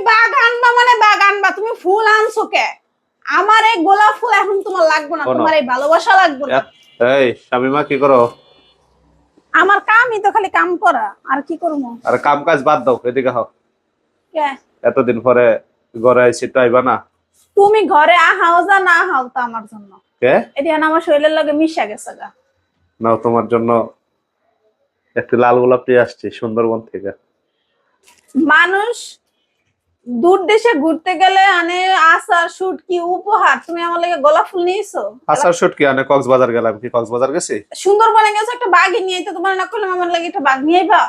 Bug আনবা মানে bug আনবা, তুমি ফুল আনছো কে? আমার এই গোলাপ ফুল এখন তোমার লাগবে না, তোমার এই ভালোবাসা লাগবে না। এই শামিমা কি করো? আমার কামই তো খালি কাম করা, আর কি করবো? আরে কাম কাজ বাদ দাও, এদিকে হও। কে? এতদিন পরে ঘরে আইছি, তো আইবা না? তুমি ঘরে আহাও যা না হাও তো আমার জন্য কে? এটা আমার শরীরের লগে মিশা গেছে গা। নাও তোমার জন্য একটি লাল গোলাপ নিয়ে আসছি সুন্দরবন থেকে। মানুষ দূর দেশে ঘুরতে গেলে আনে আচার শুট কি উপহার, তুমি আমার লাগে গোলাপ ফুল নিয়েছো? আসার শুট কি আনে? কক্সবাজার গেলাম, কি কক্সবাজার গেছি? সুন্দরবনে গেছো একটা বাঘ নিয়ে তো তোমার না করলে আমার লাগে একটা বাঘ নিয়ে আইবা।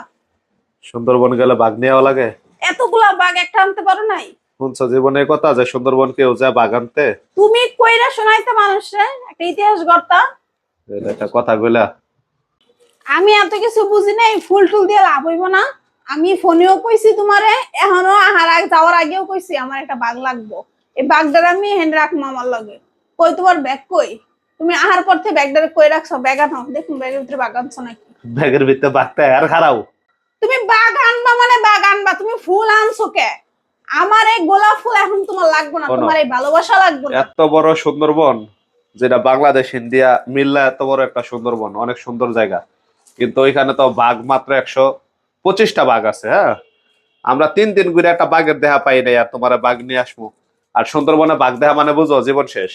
সুন্দরবন গেলে বাঘ নেওয়া লাগে? এতগুলা বাঘ একটা আনতে পারো নাই? শুনছো জীবনের কথা যে সুন্দরবন কেউ যায় বাঘ আনতে? তুমি কইরা শোনাইতে মানুষরে একটা ইতিহাস গড়তা। এটা একটা কথা কইলা। আমি এত কিছু বুঝি নাই, ফুল টুল দিয়ে লাভ হইব না। আমি ফোনেও কইছি তোমারে, এখনো যাওয়ার আগেও কইছি আমার একটা বাঘ লাগবো। এই বাঘটার আমি হেন্ড রাখবো আমার লগে। কই তোমার ব্যাগ কই? তুমি আহার পর থেকে ব্যাগটারে কই রাখছো? ব্যাগ আনো, দেখুন ব্যাগের ভিতরে বাঘ আনছো নাকি। ব্যাগের ভিতরে বাঘটা আর খারাও। তুমি বাঘ আনবা মানে বাঘ আনবা, তুমি ফুল আনছো কে? আমার এই গোলাপ ফুল এখন তোমার লাগবে না, তোমার এই ভালোবাসা লাগবে না। এত বড় সুন্দরবন, যেটা বাংলাদেশ ইন্ডিয়া মিল্লা এত বড় একটা সুন্দরবন, অনেক সুন্দর জায়গা, কিন্তু ওইখানে তো বাঘ মাত্র 125টা বাঘ আছে। হ্যাঁ, আমরা 3 দিন ঘুরে একটা বাঘের দেহা পাই নাই, আর তোমার বাঘ নিয়ে আসবো। আর সুন্দরবনে বাঘ দেহা মানে বুঝো জীবন শেষ।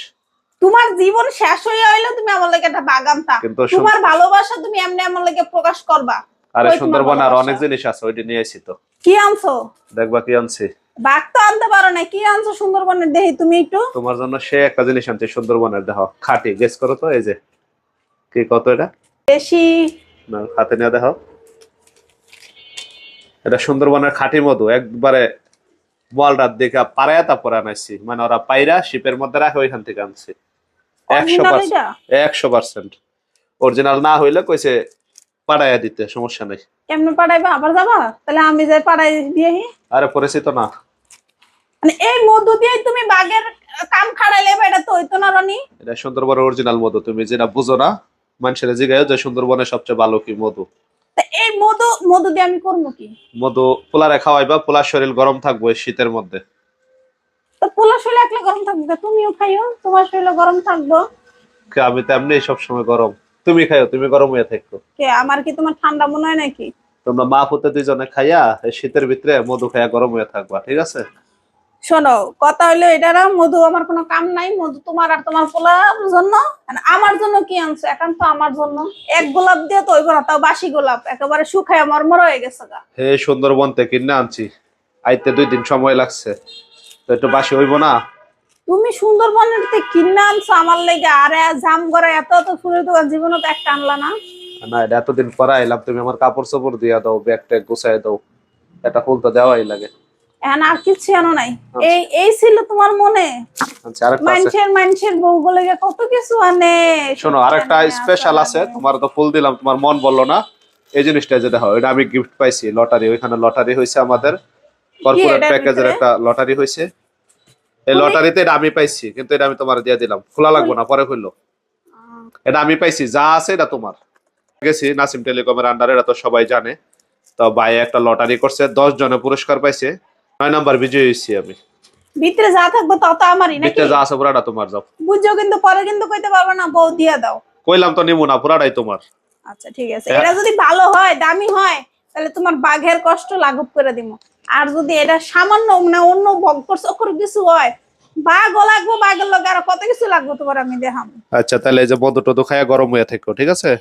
তোমার জীবন শেষ হয়ে হইলো তুমি আমার লাগে একটা বাঘ আনতা, কিন্তু তোমার ভালোবাসা তুমি এমনি আমার লাগে প্রকাশ করবা। আরে কই তোমার সুন্দরবনে আর ভালোবাসা? অনেক জিনিস আছে, ওইটা নিয়ে আসি তো। কি আনছো? দেখবা কি আনছি। বাঘ তো আনতে পারো না, কি আনছো সুন্দরবনের দেহি তুমি একটু? তোমার জন্য সে একটা জিনিস আনছি সুন্দরবনের, দেখো খাঁটি, গেস করো তো। এই যে কি, কত এটা? বেশি না, হাতে নিয়ে দেখো। এটা সুন্দরবনের খাঁটি মধু, একবারে বলরাত দেখে পাড়ায় তারপরে আনাইছি, মানে ওরা পায়রা শিপের মধ্যে রাখে, ওইখান থেকে আনছি। অরিজিনাল এটা? 100% অরিজিনাল না হইলে কইছে পাড়াইয়া দিতে, সমস্যা নাই। কেমনে পাঠাইবা? আবার যাবা? তাহলে আমি যাই পাঠাই দিয়েহি। আরে পরিচিত না। মানে এই মধু দিয়ে তুমি বাঘের কাম খাড়াইলে এটা তো হইতো না রানী। এটা সুন্দরবনের অরিজিনাল মধু, তুমি যেটা বুঝো না। মানুষের জিগায়ও যে সুন্দরবনের সবচেয়ে ভালো কি মধু। তা এই মধু মধু দিয়ে আমি করবো কি? মধু পোলারে খাওয়াইবা, পোলার শরীর গরম থাকবো এই শীতের মধ্যে। তো পোলা শরীর একলা গরম থাকবে কে? তুমিও খাইও, তোমার শরীর গরম থাকবো। আমি তো এমনি সবসময় গরম, তুমি খাইও, তুমি গরম হয়ে থাকো। কে আমার কি তোমার ঠান্ডা মনে হয় নাকি? তোমরা মা পুতে দুইজনে খাইয়া এই শীতের ভিতরে মধু খাইয়া গরম হয়ে থাকবা, ঠিক আছে? শোনো, কথা হইলো এটা না, মধু আমার কোনো কাম নাই, মধু তোমার আর তোমার পোলার জন্য। আর আমার জন্য কি আনছো? একান্ত আমার জন্য। এক গোলাপ দিয়ে তো হইব না, তাও বাসি গোলাপ, একেবারে শুকায় মরমর হয়ে গেছে গা। হে, সুন্দরবন থেকে কিনে আনছি, আইতে 2 দিন সময় লাগছে, তো একটু বাসি হইব না? তুমি সুন্দরবনের থেকে কিনে আনছো আমার লেগে, আরে জাম করে এত এত ফুলের দোকান জীবনে তো একটা আনলা না। না, এটা এতদিন পরে আইলাম, তুমি আমার কাপড় চোপড় দিয়া দাও, ব্যাগ ট্যাগ গুছাই দাও, এটা ফুল তো দেওয়াই লাগে। এখন আর কিছু আনো নাই? এই এই ছিল তোমার মনে? আচ্ছা, আরেকটা আছে। মানুষের বউ বলে কত কিছু আনে। শোনো, আরেকটা স্পেশাল আছে, তোমার তো ফুল দিলাম, তোমার মন বললো না। এই জিনিসটা যে দেখো, এটা আমি গিফট পাইছি লটারি, ওইখানে লটারি হয়েছে আমাদের কর্পোরেট প্যাকেজের একটা লটারি হয়েছে। এই লটারিতে এটা আমি পাইছি, কিন্তু এটা আমি তোমার দিয়ে দিলাম, খোলা লাগবো না, পরে খুললো। এটা আমি পাইছি, যা আছে এটা তোমার। গেছি নাসিম টেলিকমের আন্ডারে, এটা তো সবাই জানে। তো ভাই একটা লটারি করছে, 10 জনে পুরস্কার পাইছে, 9 নাম্বার বিজয়ী হয়েছি আমি। ভিতরে যা থাকবো তাও তো আমারই নাকি? ভিতরে যা আছে পুরাটা তোমার, যাও। বুঝছো, কিন্তু পরে কিন্তু কইতে পারবে না বউ দিয়া দাও। কইলাম তো নিবো না, পুরাটাই তোমার। আচ্ছা ঠিক আছে, এটা যদি ভালো হয়, দামি হয়, তাহলে তোমার বাঘের কষ্ট লাঘব করে দিব। আর যদি এটা সামান্য মানে অন্য বকর চকর কিছু হয়, বাঘও লাগবো, বাঘের লগে আরো কত কিছু লাগবো তোমার আমি দেখাম। আচ্ছা, তাহলে এই যে মধু টধু খাইয়া গরম হয়ে থাকো, ঠিক আছে?